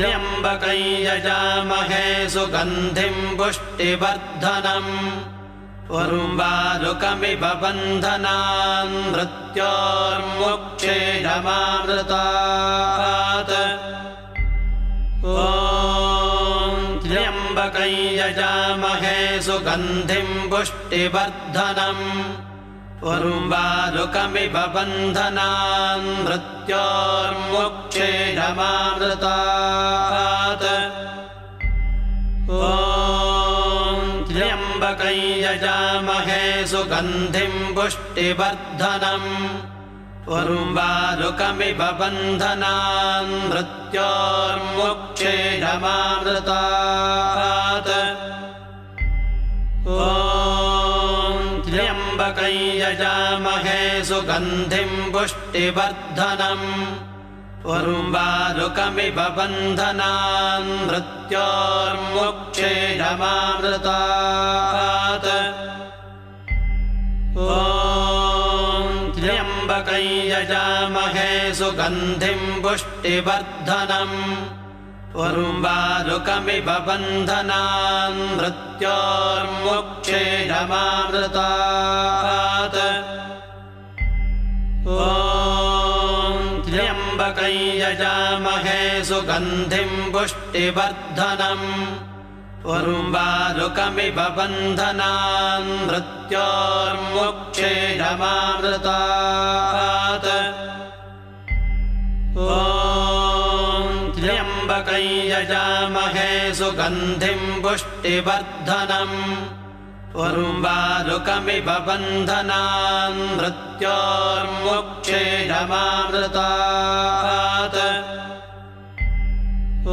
त्र्यम्बकं यजामहे सुगन्धिं पुष्टिवर्धनम् उर्वारुकमिव बन्धनान् मृत्योर्मुक्षेयमामृतात् ॐ त्र्यम्बकं यजामहे सुगन्धिं पुष्टिवर्धनम् उर्वारुकमिव बन्धनान् मृत्योर्मुक्षेयमामृतात् ॐ त्र्यम्बकं यजामहे सुगन्धिं पुष्टिवर्धनम् उर्वारुकमिव बन्धनान् मृत्योर्मुक्षेयमामृतात् ॐ त्र्यम्बकं यजामहे सुगन्धिं पुष्टिवर्धनम् उर्वारुकमिव बन्धनान् मृत्योर्मुक्षेयमामृतात् ॐ त्र्यम्बकं यजामहे सुगन्धिं पुष्टिवर्धनम् उर्वारुकमिव बन्धनान् मृत्योर्मुक्षेयमामृतात् ॐ त्र्यम्बकं यजामहे सुगन्धिं पुष्टिवर्धनम् उर्वारुकमिव बन्धनान् मृत्योर्मुक्षेयमामृतात् ॐ त्र्यम्बकं यजामहे सुगन्धिं पुष्टिवर्धनम् उर्वारुकमिव बन्धनान् मृत्योर्मुक्षेयमामृतात् ॐ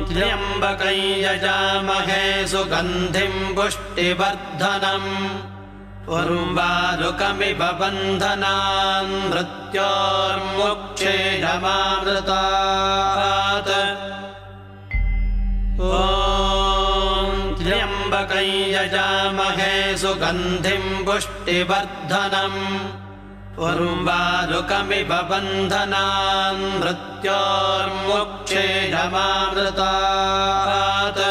त्र्यम्बकं यजामहे सुगन्धिं पुष्टिवर्धनम् उर्वारुकमिव बन्धनान् मृत्योर्मुक्षेयमामृतात् ॐ त्र्यम्बकं यजामहे सुगन्धिं पुष्टिवर्धनम् उर्वारुकमिव बन्धनान् मृत्योर्मुक्षेयमामृतात्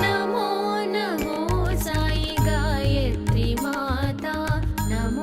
नमो नमो साई गायत्री माता नमो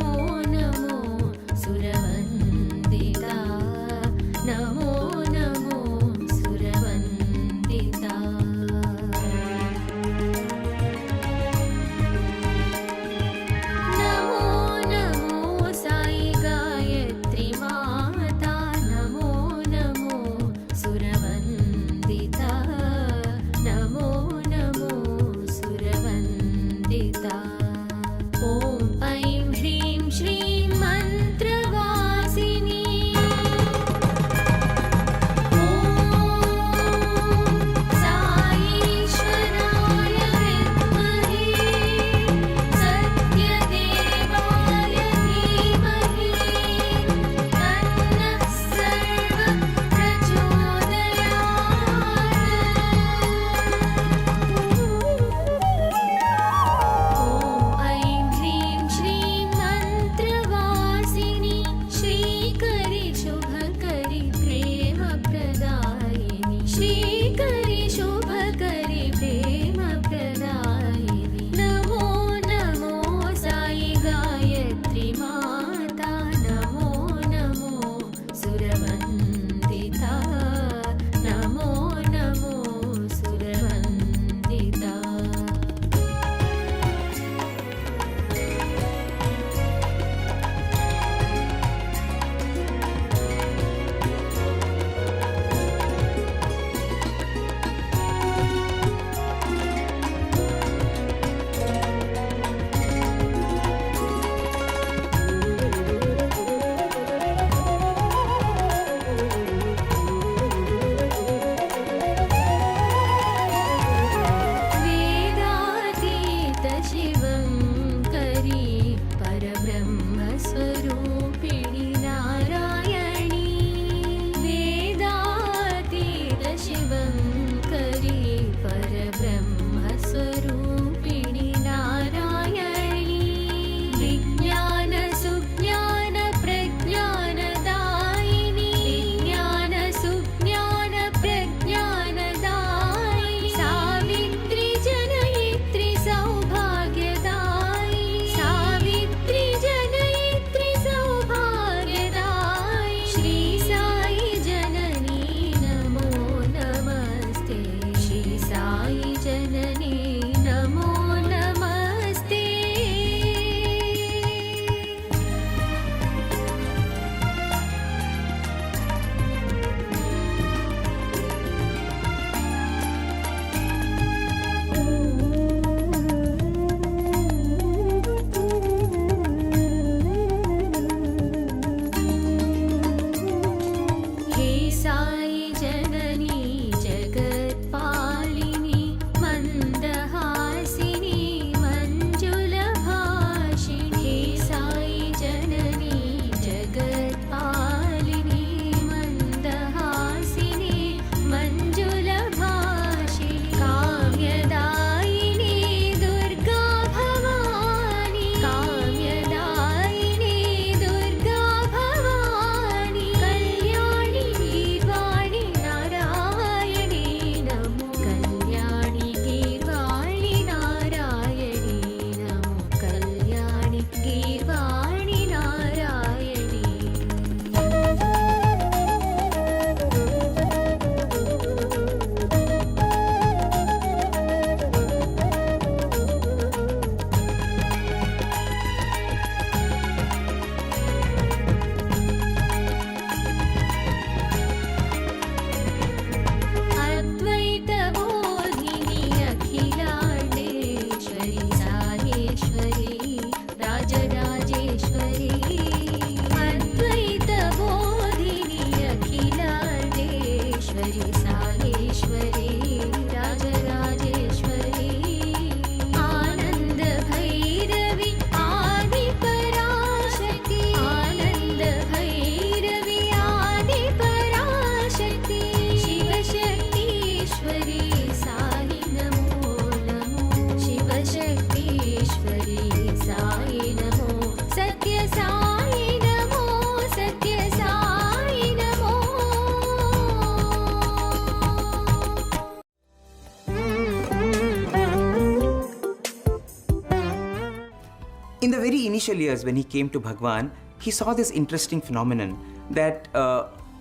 In the very initial years when he came to Bhagwan, he saw this interesting phenomenon that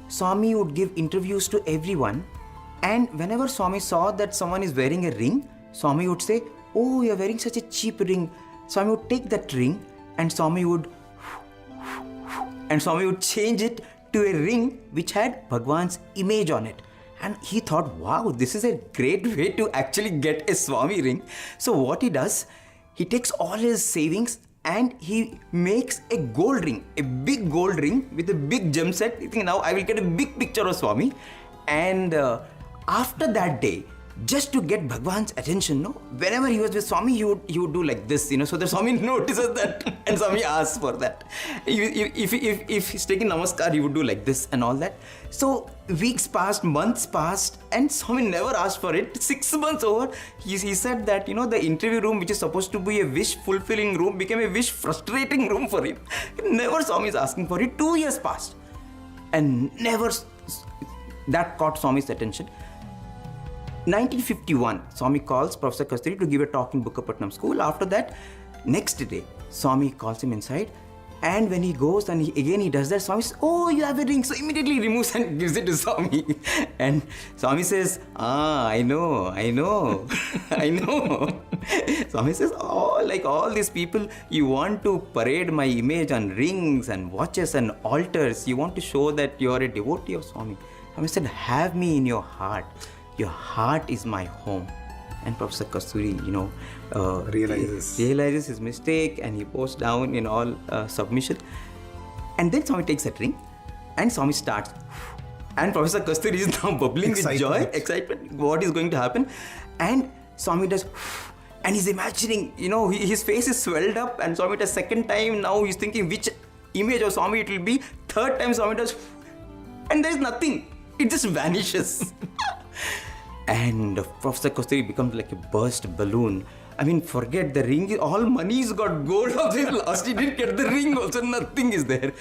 Swami would give interviews to everyone, and whenever Swami saw that someone is wearing a ring, Swami would say, "Oh, you're wearing such a cheap ring." Swami would take that ring and Swami would change it to a ring which had Bhagwan's image on it. And he thought, wow, this is a great way to actually get a Swami ring. So what he does, he takes all his savings and he makes a gold ring, a big gold ring with a big gem set. You think, now I will get a big picture of Swami. And after that day, just to get Bhagwan's attention, whenever he was with Swami, he would do like this, so the Swami notices that and Swami asks for that. If he's taking namaskar, he would do like this and all that. So weeks passed, months passed, and Swami never asked for it. 6 months over, he said that, the interview room, which is supposed to be a wish-fulfilling room, became a wish-frustrating room for him. Never Swami is asking for it. 2 years passed, and never that caught Swami's attention. 1951, Swami calls Professor Kasturi to give a talk in Bukkapatnam school. After that, next day, Swami calls him inside, and when he goes and he does that, Swami says, "Oh, you have a ring." So immediately he removes and gives it to Swami. And Swami says, I know. Swami says, "Oh, like all these people, you want to parade my image on rings and watches and altars. You want to show that you are a devotee of Swami." Swami said, "Have me in your heart. Your heart is my home." And Professor Kasturi, realizes his mistake, and he posts down in all submission. And then Swami takes that ring, and Swami starts. And Professor Kasturi is now bubbling with joy, excitement, what is going to happen. And Swami does, and he's imagining, his face is swelled up, and Swami does second time. Now he's thinking which image of Swami it will be. Third time Swami does, and there is nothing. It just vanishes. And Professor Kasturi becomes like a burst balloon. I mean, forget the ring. All money's got gold of his lost. He didn't get the ring also. Nothing is there.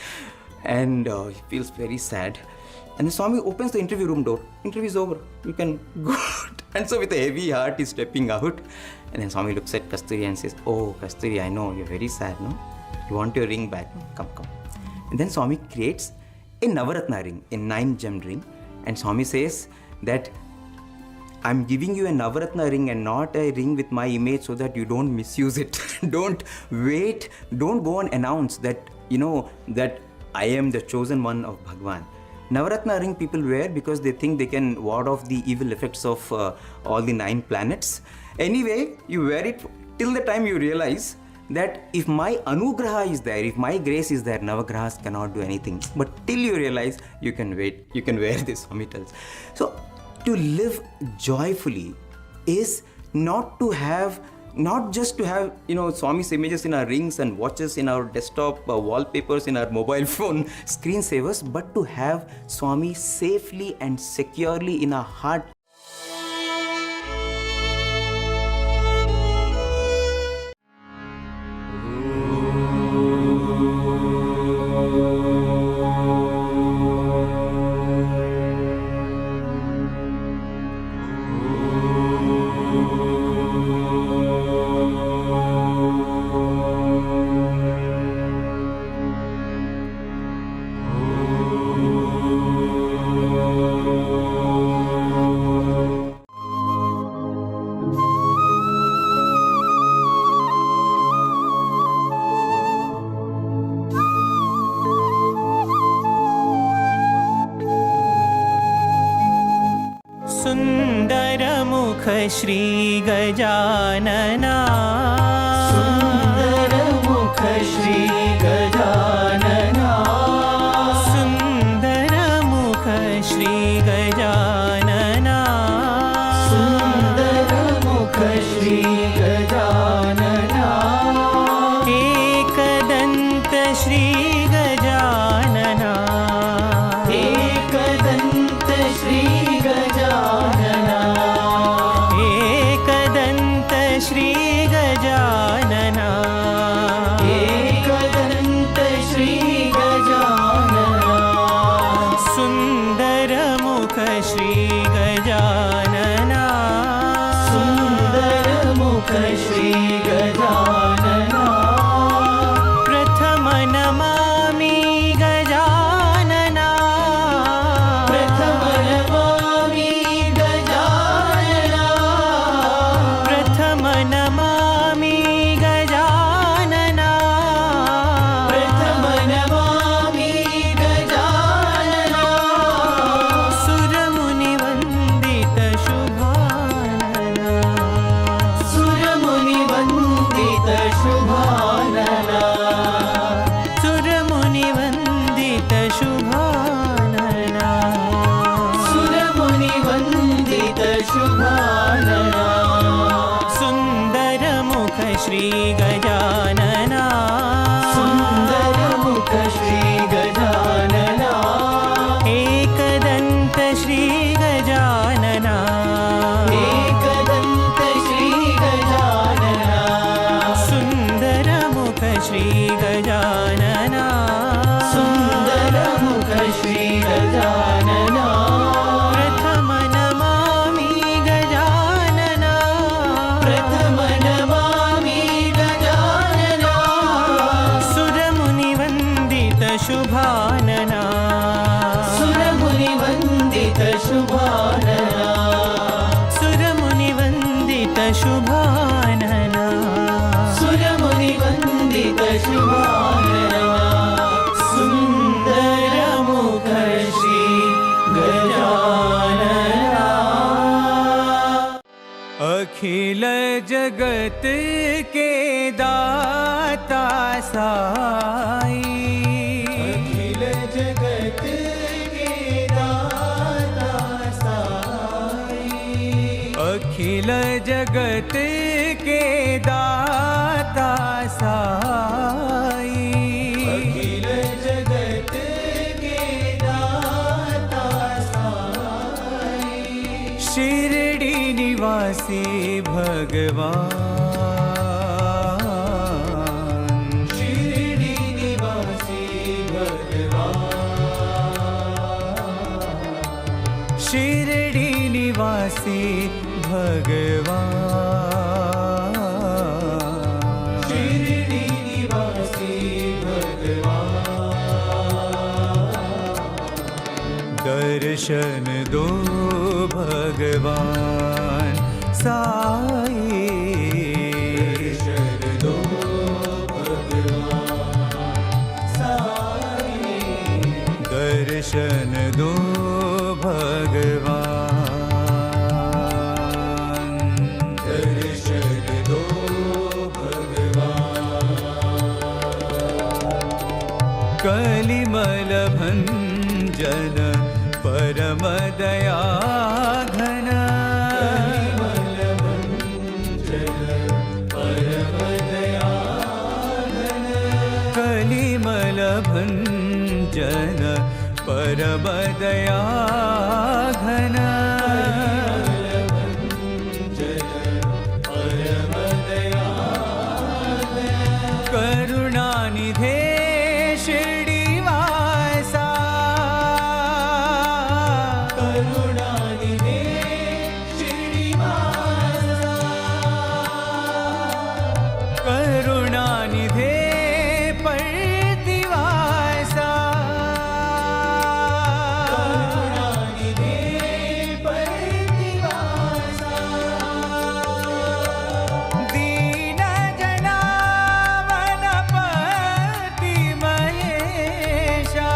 And he feels very sad. And the Swami opens the interview room door. Interview is over. You can go out. And so with a heavy heart, he's stepping out. And then Swami looks at Kasturi and says, "Oh, Kasturi, I know. You're very sad, no? You want your ring back? Come. And then Swami creates a Navaratna ring, a 9-gem ring. And Swami says that, "I'm giving you a Navaratna ring and not a ring with my image so that you don't misuse it." Don't wait. Don't go and announce that, that I am the chosen one of Bhagwan. Navaratna ring people wear because they think they can ward off the evil effects of all the 9 planets. Anyway, you wear it till the time you realize that if my anugraha is there, if my grace is there, Navagrahas cannot do anything. But till you realize, you can wait. You can wear this, Swami tells. So, to live joyfully is not just to have, Swami's images in our rings and watches, in our desktop wallpapers, in our mobile phone screensavers, but to have Swami safely and securely in our heart. सुन्दरमुख Shri Gajanana सुन्दरमुख Shri Gajanana सुन्दरमुख Shri Gajanana सुन्दरमुख Shri Gajanana एकदन्त Shri Gajanana एकदन्त Shri Gajanana एकदन्त Shri Gajanana Shri Gajanana सुन्दरमुख Shri Gajanana प्रथम नमामि गजानना प्रथम नमामि गजानना सुरमुनिवन्दित शुभानना सुरमुनिवन्दित शुभानना सुरमुनिवन्दित शुभानना सुरमुनिवन्दित शुभानना सुन्दरमुख श्री गजानना अखिल जगत के दाता साई अखिल जगत के दाता साई अखिल जगत के दाता साई अखिल जगत के दाता साई शिरडी निवासी भगवान शिरडी निवासी भगवान शिरडी निवासी भगवान शिरडी निवासी भगवान दर्शन दो भगवान साई दर्शन दो भगवान साई दर्शन दो भगवान दर्शन दो भगवान कलिमल भंजन परम दया घन कलिमल भंजन परम दया कलिमल भंजन परम दया घन परम दया करुणानिधे शिरडीवासा करुणानिधे श्रीनिवासा करुणानिधे पर्तिवासा करुणानिधे पर्तिवासा दीन जनावनपति महेशा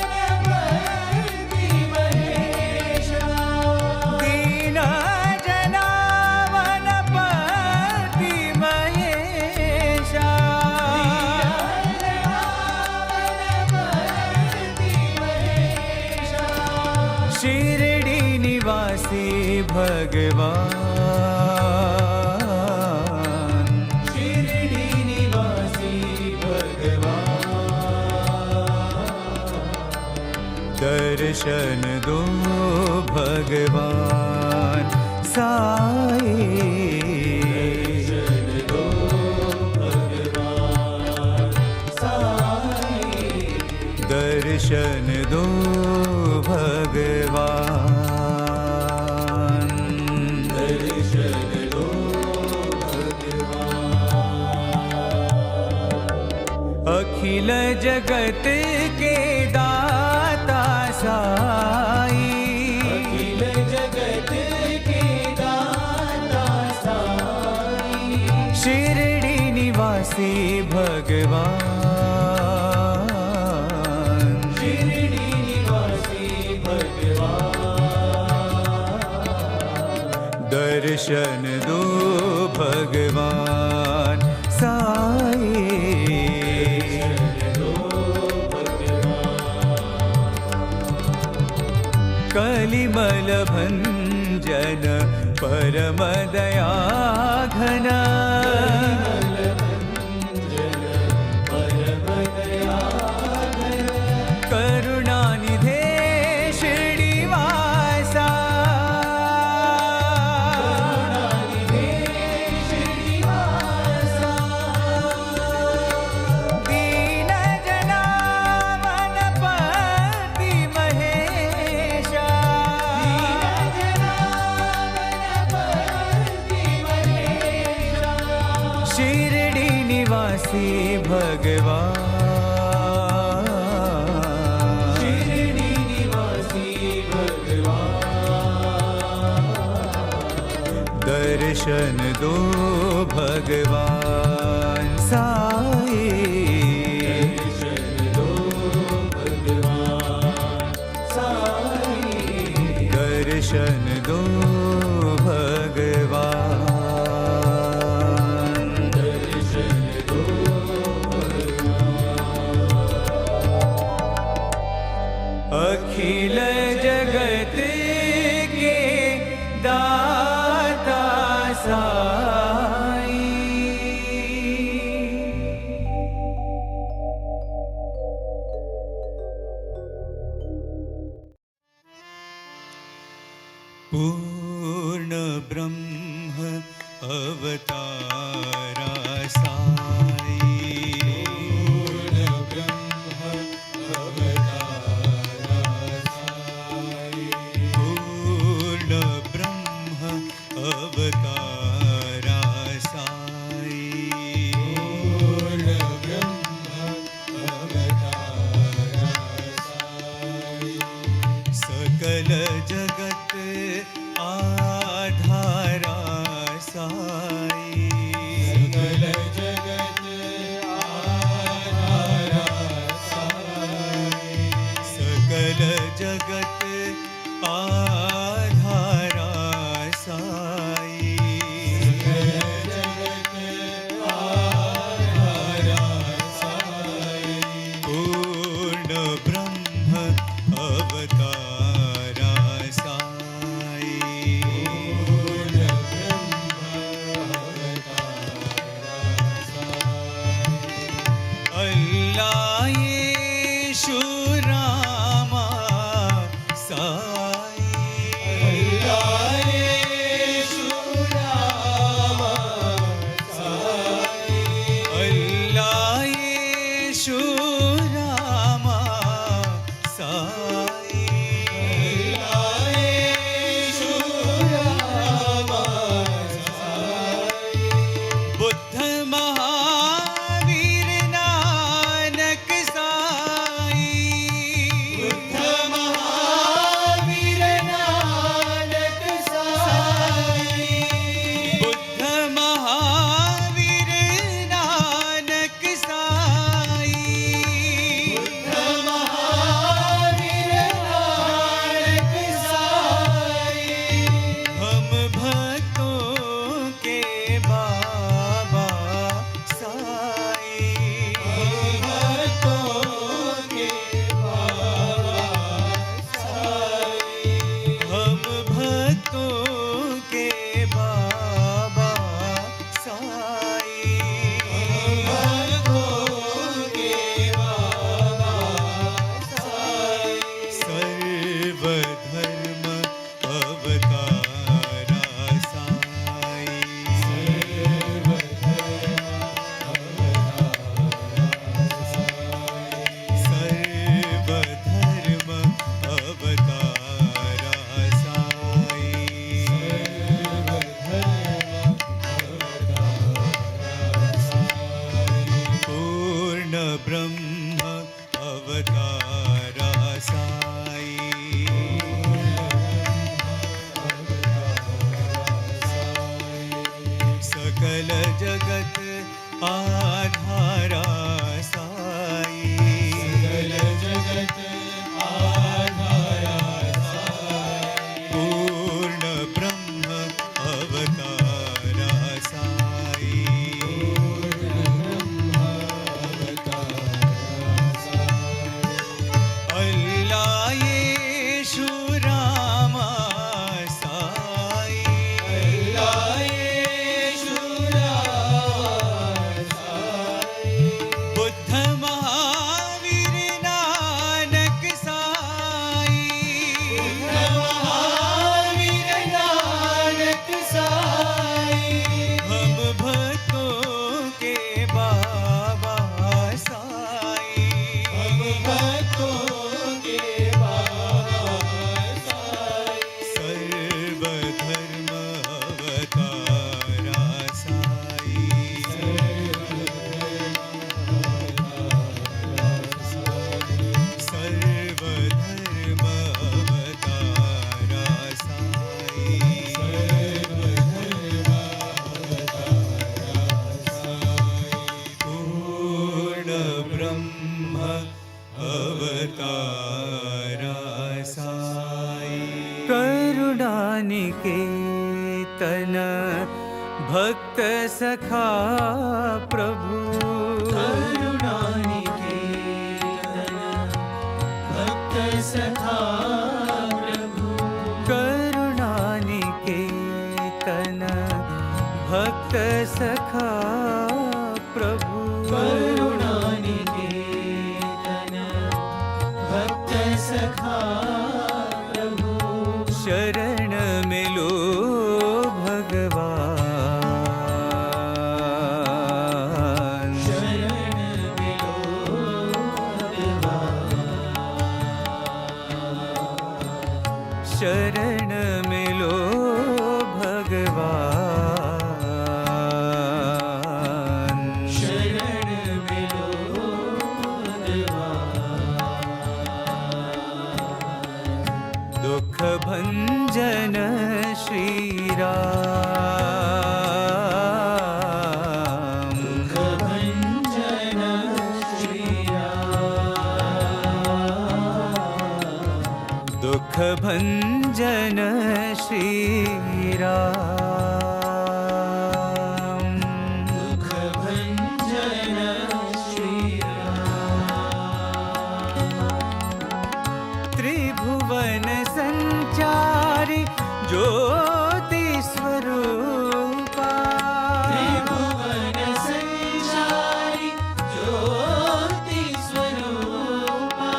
दीनजनावनपति महेशा दीन जनावनपति महेशा दीनजनावनपति महेशा शिरडी निवासी भगवान शिरडी निवासी भगवान दर्शन दो भगवान साई दर्शन दो भगवान साई दर्शन दो भगवान दर्शन दो भगवान अखिल जगत के दाता साई अखिल जगत के दाता साई शिरडी निवासी भगवान शिरडी निवासी भगवान दर्शन दो भगवान साई कलिमल भंजन परम दया घन करुणानिधे शिरडीवासा करुणानिधे श्रीनिवासा शिरडी निवासी भगवान शिरडी निवासी भगवान दर्शन दो भगवान साई दर्शन दो भगवान साई दर्शन दो भगवान दर्शन दो अखिल जगत के दाता साई पूर्ण ब्रह्म अवतारा साई पूर्ण ब्रह्म अवतारा साई पूर्ण ब्रह्म अवतारा साई पूर्ण ब्रह्म अवतारा साई सकल जगत आधारा साई सकल जगत आधारा साई सकल जगत आधारा साई जगत आधारा साई पूर्ण ब्रह्म अवतारा साई पूर्ण ब्रह्म अवतारा साई अल्लाह येशु रामा साई अल्लाह येशु रामा साई अल्लाह येशु रामा साई अल्लाह येशु रामा साई बुद्ध महावीर नानक साई बुद्ध महावीर नानक साई बुद्ध महावीर नानक साई बुद्ध महावीर नानक साई हम भक्तों के बाबा साई भक्तों के बाबा साई हम भक्तों के बाबा साई भक्तों के बाबा साई सर्वधर्म अवतारा साई सर्वधर्म अवतारा साई पूर्ण ब्रह्म अवतारा साई सकल जगत आधारा साई जगत आधारा साई पूर्ण ब्रह्म अवतारा साई अल्लाह येशु रामा साई अल्लाह येशु रामा साई सखा प्रभु करुणानिकेतन भक्त सखा प्रभु करुणानिकेतन भक्त सखा प्रभु करुणानिकेतन भक्त सखा प्रभु शरण मिलो भगवान शरण मिलो भगवान शरण मिलो भगवान शरण मिलो भगवान दुख भंजन श्री राम भंजन श्री राम दुख भंजन श्री राम दुख भंजन श्री राम त्रिभुवन संचारी ज्योति स्वरूपा त्रिभुवन संचारी ज्योति स्वरूपा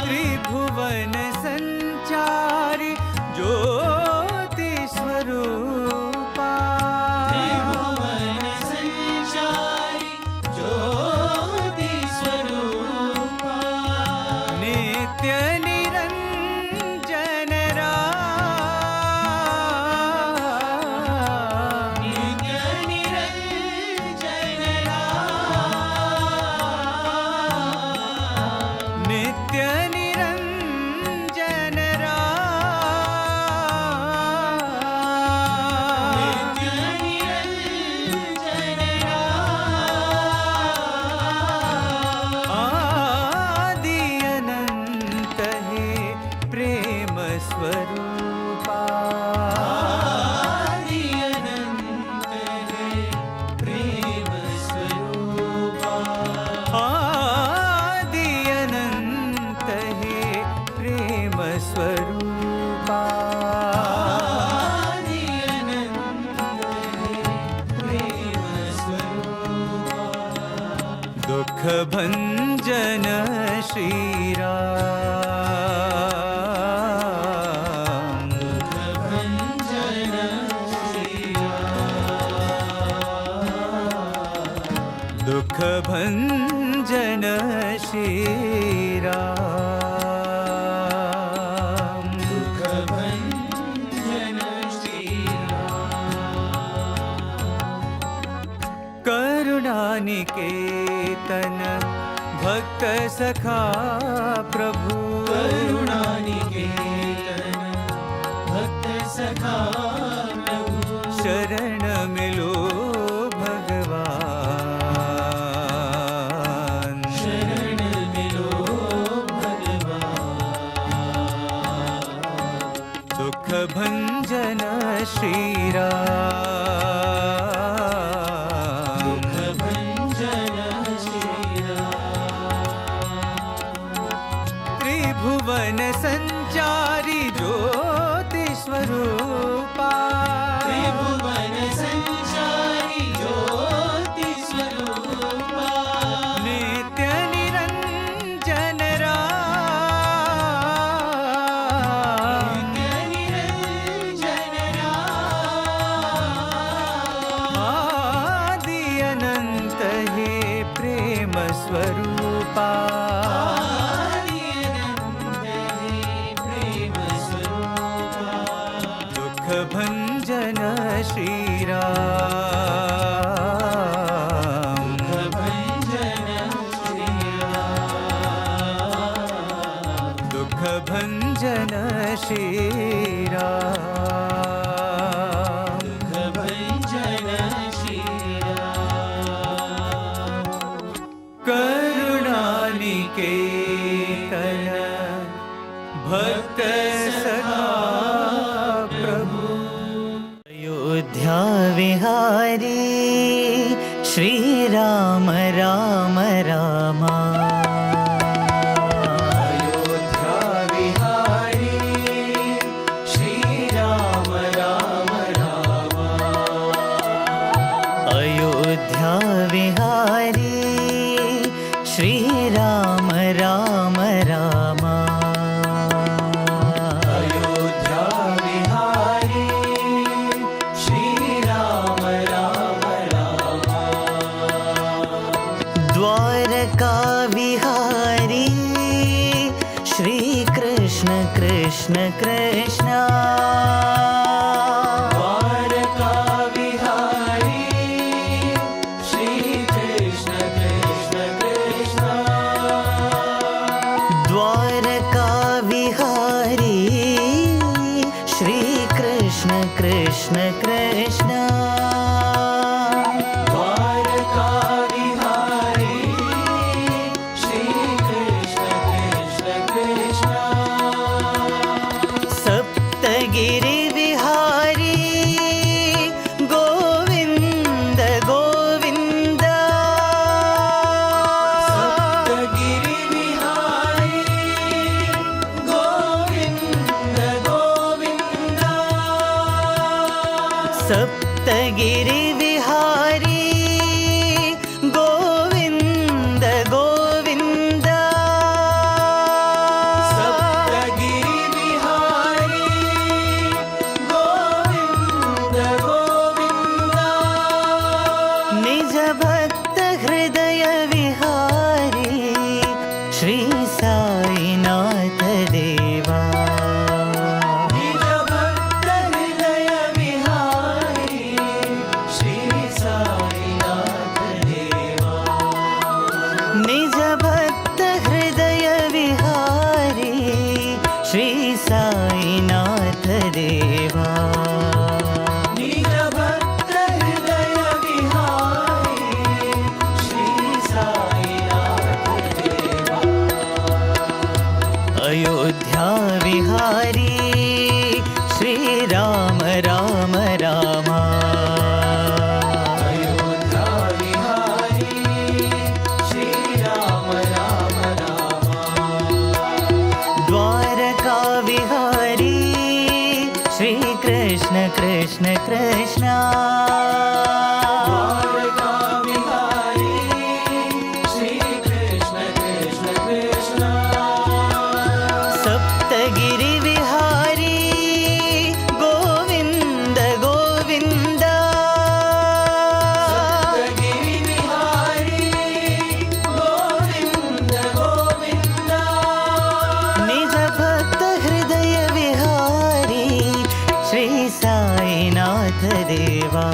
त्रिभुवन संचारी ज्योति स्वरूपा त्रिभुवन संचारी ज्योति स्वरूपा नित्य निरंजन राम नित्य निरंजन राम नित्य निरंजन राम नित्य निरंजन राम आदि अनंत है प्रेम स्वरूपा आदि अनंत है प्रेम स्वरूपा आदि अनंत है प्रेम स्वरूपा आदि अनंत है प्रेम स्वरूपा दुख भंजन श्री राम भंजन श्री राम दुख भंजन श्री राम दुख भंजन श्री राम करुणानिकेतन भक्त सखा प्रभु करुणानिकेतन भक्त सखा प्रभु शरण मिलो भगवान शरण मिलो भगवान दुख भंजन श्री राम दुख भंजन श्री राम त्रिभुवन संचारी ज्योति स्वरूपा त्रिभुवन संचारी ज्योति स्वरूपा नित्य निरंजन राम नित्य निरंजन राम आदि अनंत है प्रेम स्वरूपा आदि अनंत है प्रेम स्वरूपा दुख भंजन श्री राम भंजन श्री राम दुख भंजन श्री राम भंजन श्री राम करुणानिकेतन भक्त सखा प्रभु अयोध्या विहारी श्रीराम राम राम अयोध्या विहारी श्रीराम राम राम अयोध्या विहारी श्रीराम राम राम अयोध्या विहारी श्रीराम राम राम द्वारका विहारी श्री कृष्ण कृष्ण कृष्ण द्वारका विहारी श्री कृष्ण कृष्ण कृष्ण द्वारका विहारी श्री कृष्ण कृष्ण कृष्ण द्वारका विहारी श्री कृष्ण कृष्ण कृष्ण सप्तगिरि विहारी गोविंद गोविंद सप्तगिरि विहारी गोविंद गोविंद सप्तगिरि विहारी गोविंद गोविंद सप्तगिरि विहारी गोविंद गोविंद निज भक्त हृदय विहारी श्री साईनाथ देवा निज भक्त हृदय विहारी श्री साईनाथ देवा निज भक्त हृदय विहारी श्री साईनाथ देवा निज भक्त हृदय विहारी श्री साईनाथ देवा अयोध्या विहारी श्री राम राम राम अयोध्या विहारी श्री राम राम राम द्वारका विहारी श्री कृष्ण कृष्ण कृष्ण द्वारका विहारी श्री कृष्ण कृष्ण कृष्ण सप्तगिरि विहारी गोविंद गोविंद सप्तगिरि विहारी गोविंद गोविंद निज भक्त हृदय विहारी श्री साईनाथ देवा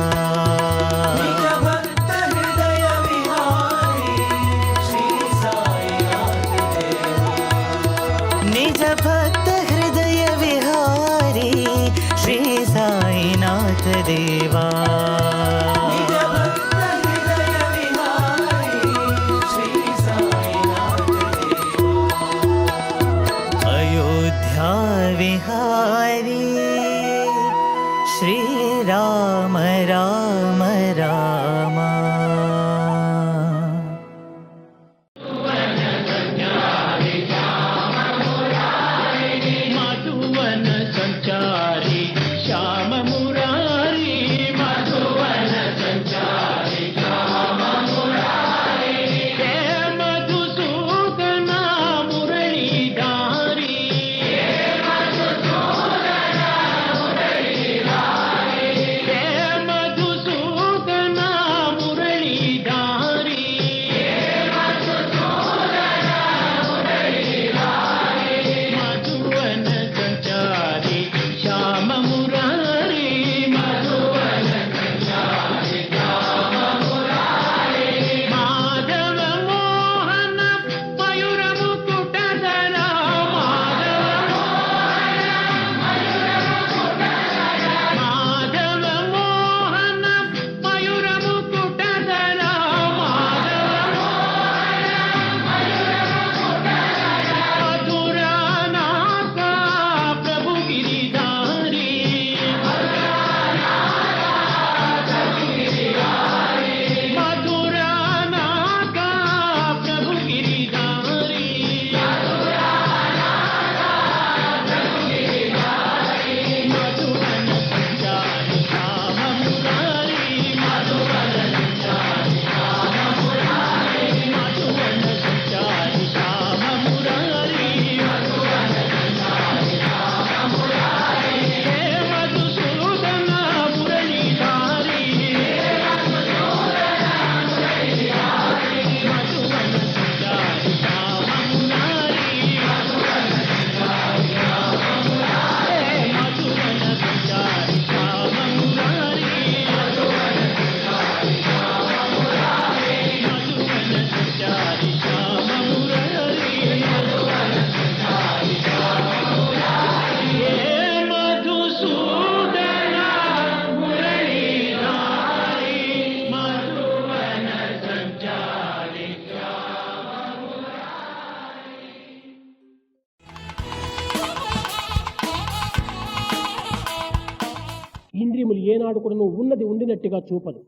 ఏనాడు కూడా ఉన్నది ఉండినట్టుగా చూపదు.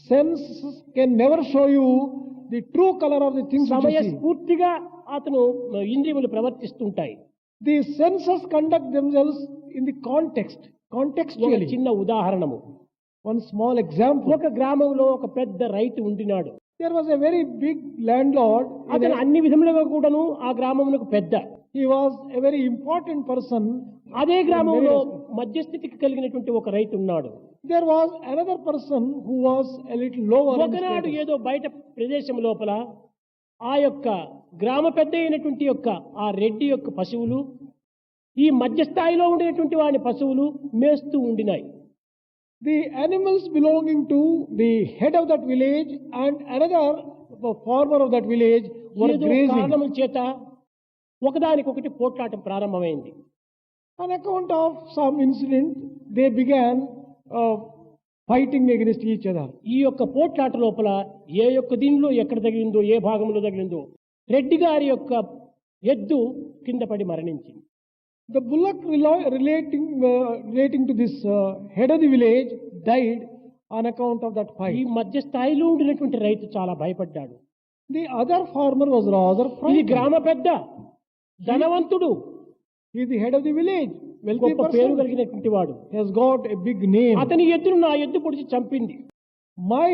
Senses can never show you the true color of the things which you see. సమయస్ఫూర్తిగా అతను ఇంద్రియములు ప్రవర్తిస్తుంటాయి. The senses conduct themselves in the context, ఒక contextually. చిన్న ఉదాహరణము. One small example. ఒక గ్రామంలో ఒక పెద్ద రైతు ఉండినాడు. There was a very big landlord. అతను అన్ని విధములుగా కూడాను ఆ గ్రామమునకు పెద్ద. He was a very important person. అదే గ్రామంలో మధ్యస్థితికి కలిగినటువంటి ఒక రైతు ఉన్నాడు. There was another person who was a little lower in ఒకనాడు status. ఏదో బయట ప్రదేశం లోపల ఆ యొక్క గ్రామ పెద్ద అయినటువంటి యొక్క ఆ రెడ్డి యొక్క పశువులు ఈ మధ్య స్థాయిలో ఉండేటువంటి వాడి పశువులు మేస్తూ ఉండినాయి. The animals belonging to the head of that village and another farmer of that village were ఏదో grazing. కారణముల చేత ఒకదానికొకటి పోట్లాటం ప్రారంభమైంది. On account of some incident, they began fighting against each other. ఈ యొక్క పోట్లాట లోపల ఏ యొక్క దీనిలో ఎక్కడ తగిలిందో ఏ భాగంలో తగిలిందో రెడ్డి గారి యొక్క ఎద్దు కింద పడి మరణించింది. The bullock relating to this head of the village died on account of that ఈ fight. మధ్య స్థాయిలో ఉండినటువంటి రైతు చాలా భయపడ్డాడు. The other farmer was rather ఈ frightened. గ్రామ పెద్ద ధనవంతుడు, He is the head of the village, wealthy గొప్ప పేరు person, కలిగినటువంటి వాడు. has got a big name. అతని ఎద్దును నా ఎద్దు పొడిచి చంపింది. My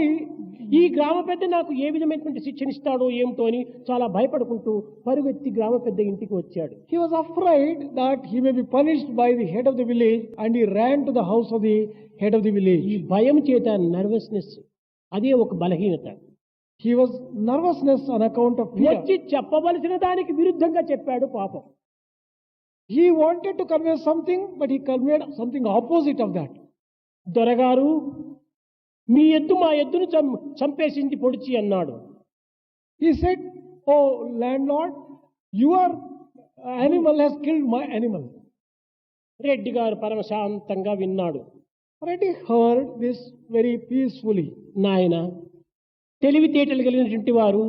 ఈ గ్రామ పెద్ద నాకు ఏ విధమైనటువంటి శిక్షణ ఇస్తాడో ఏమిటో అని చాలా భయపడుకుంటూ పరుగెత్తి గ్రామ పెద్ద ఇంటికి వచ్చాడు. He was afraid that he may be punished by the head of the village, and he ran to the house of the head of the ఈ village. భయం చేత నర్వస్నెస్ అదే ఒక బలహీనత. He was nervousness on account of fear. వచ్చి చెప్పవలసిన దానికి విరుద్ధంగా చెప్పాడు పాపం. He wanted to convey something, but he conveyed something opposite of that. దొరగారు మీ ఎద్దు మా ఎద్దును చంపేసింది పొడిచి అన్నాడు. He said, "Oh landlord, your animal has killed my animal." Reddy గారు పరమశాంతంగా విన్నాడు. Already heard this very peacefully. నాయన, తెలివితేటలు కలిగినటువంటి వారు,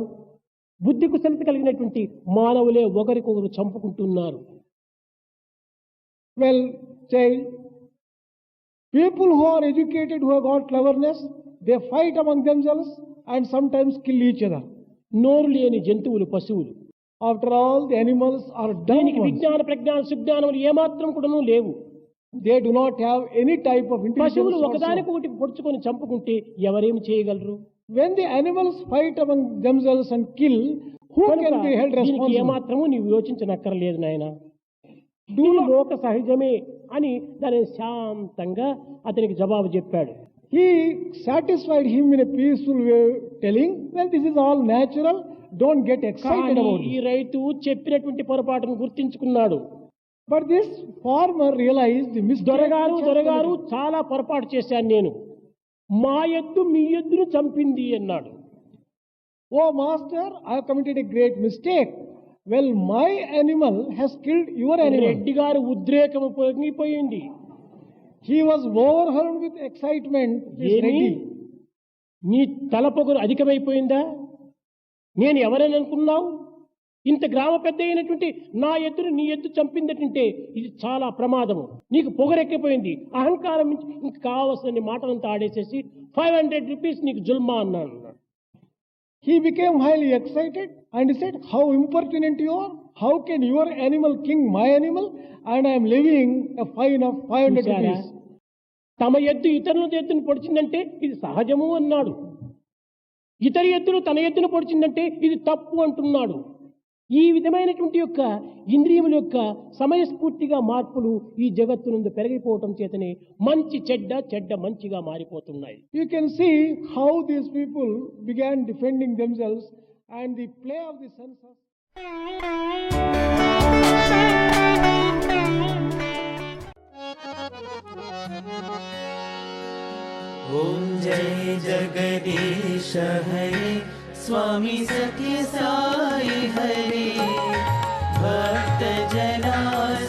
బుద్ధి కుశలత కలిగినటువంటి మానవులే ఒకరికొకరు చంపుకుంటున్నారు. Well, child, people who are educated, who have got cleverness, they fight among themselves and sometimes kill each other. నోరు లేని జంతువులు పశువులు. After all, the animals are dumb దీనికి ones. విజ్ఞాన ప్రజ్ఞాన సుజ్ఞానములు ఏమాత్రం కూడాను లేవు. They do not have any type of intelligence. పశువులు whatsoever. ఒకదానికొకటి పొడుచుకొని చంపుకుంటే ఎవరేమి చేయగలరు? When the animals fight among themselves and kill, who కనుక can be held దీనికి responsible? ఏమాత్రము నీవు యోచించనక్కర్లేదు నాయన. ఇది లోక సహజమే అని దాని శాంతంగా అతనికి జవాబు చెప్పాడు. He satisfied him in a peaceful way, telling, "Well, this is all natural. Don't get excited కానీ about ఈ it." రైతు చెప్పినటువంటి పొరపాటును గుర్తించుకున్నాడు. But this farmer realized the mistake. దొరగారు which has దొరగారు committed. చాలా పొరపాటు చేశాను నేను. మా ఎద్దు మీ ఎద్దును చంపింది అన్నాడు. "Oh master, I have committed a great mistake. Well, my animal has killed your animal." Reddy గారు ఉద్రేకము పొంగిపోయింది. He was overwhelmed with excitement. This ఏమి? Reddy. నీ తలపొగరు అధికమైపోయిందా? నేను ఎవరని అనుకున్నావు? ఇంత గ్రామ పెద్ద అయినటువంటి నా ఎద్దును నీ ఎద్దు చంపిందంటే ఇది చాలా ప్రమాదము. నీకు పొగరెక్కిపోయింది, అహంకారం నుంచి ఇంక కావాల్సిన మాటలంతా ఆడేసేసి 500 రూపీస్ నీకు జుల్మా అన్నాను. He became highly excited and he said, "How impertinent you are! How can your animal kill my animal? And I am levying a fine of 500 చూశారా? rupees." తమ ఎద్దు ఇతరుల ఎద్దును పొడిచిందంటే ఇది సహజము అన్నాడు. ఇతర ఎద్దులు తన ఎద్దును పొడిచిందంటే ఇది తప్పు అంటున్నాడు. ఈ విధమైనటువంటి యొక్క ఇంద్రియముల యొక్క సమయస్ఫూర్తిగా మార్పులు ఈ జగత్తునందు పెరిగిపోవటం చేతనే మంచి చెడ్డ, చెడ్డ మంచిగా మారిపోతున్నాయి. You can see how these people began defending themselves and the play of the senses. ॐ जय जगदीश हरे स्वामी सत्य साई हरे भक्त जना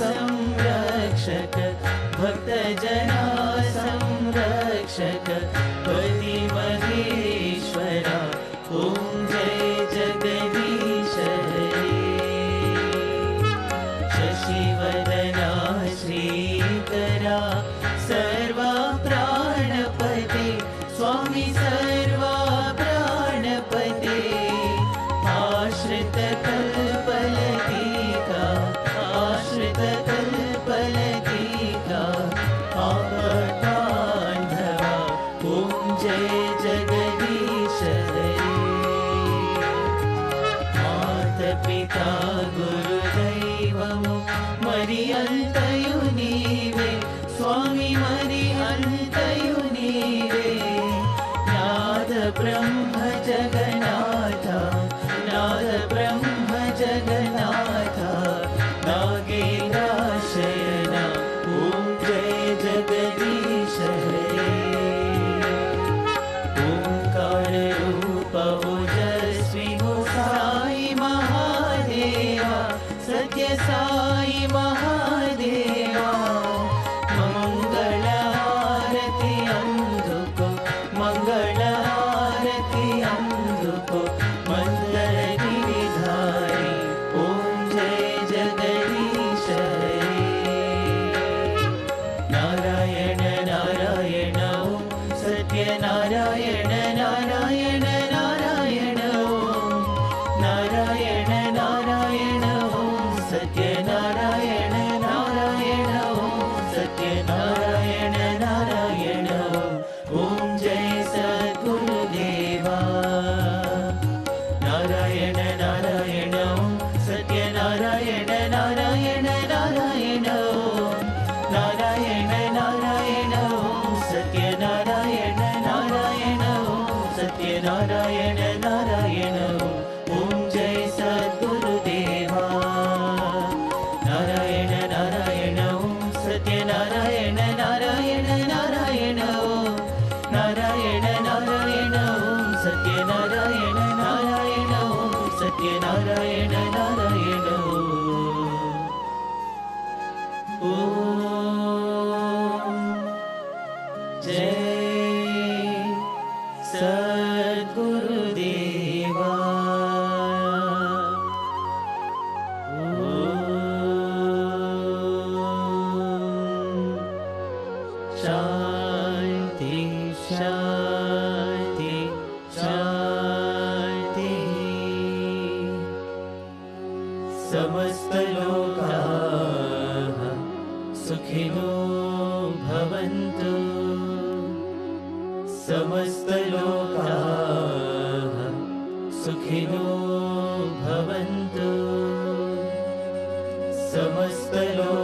संरक्षक भक्त जना संरक्षक पति महेश्वरा ॐ जय जगदीश हरे शशिवदना श्रीकरा सर्वा प्राण పితా గురుదైవము మరి అంతయు నీవే స్వామి మరి అంతయు నీవే నాద బ్రహ్మ జగన్నాథ నాద బ్రహ్మ జగన్నాథ నాగేంద్రాశయన ఓం జయ జగదీశ హరే ओंकार रूप ओजस्वी हो साई महादेवा सत्य साई महादेवा मंगल आरती अंधुको मंगल आरती अंधुको मंदर गिरिधारी ओम जय जगदीश हरे नारायण नारायण ओम सत्य नारायण नारायण नारायण ओम नारायण नारायण ओम सत्य नारायण नारायण ओम सत्य नारायण नारायण ओम जय सद्गुरुदेवा नारायण नारायण ओम सत्य नारायण नारायण नारायण ओम नारायण नारायण ओम सत्य नारायण नारायण ओम सत्य नारायण नारायण ओम जय सद्गुरुदेवा नारायण नारायण ओम सत्य नारायण नारायण नारायण ओम नारायण नारायण ओम सत्य नारायण नारायण ओम सत्य नारायण नारायण ओम जय सद्गुरुदेवा शांति शांति शांति समस्त लोकाः सुखिनो भवन्तु समस्त लोकाः सुखिनो भवन्तु समस्त लोकाः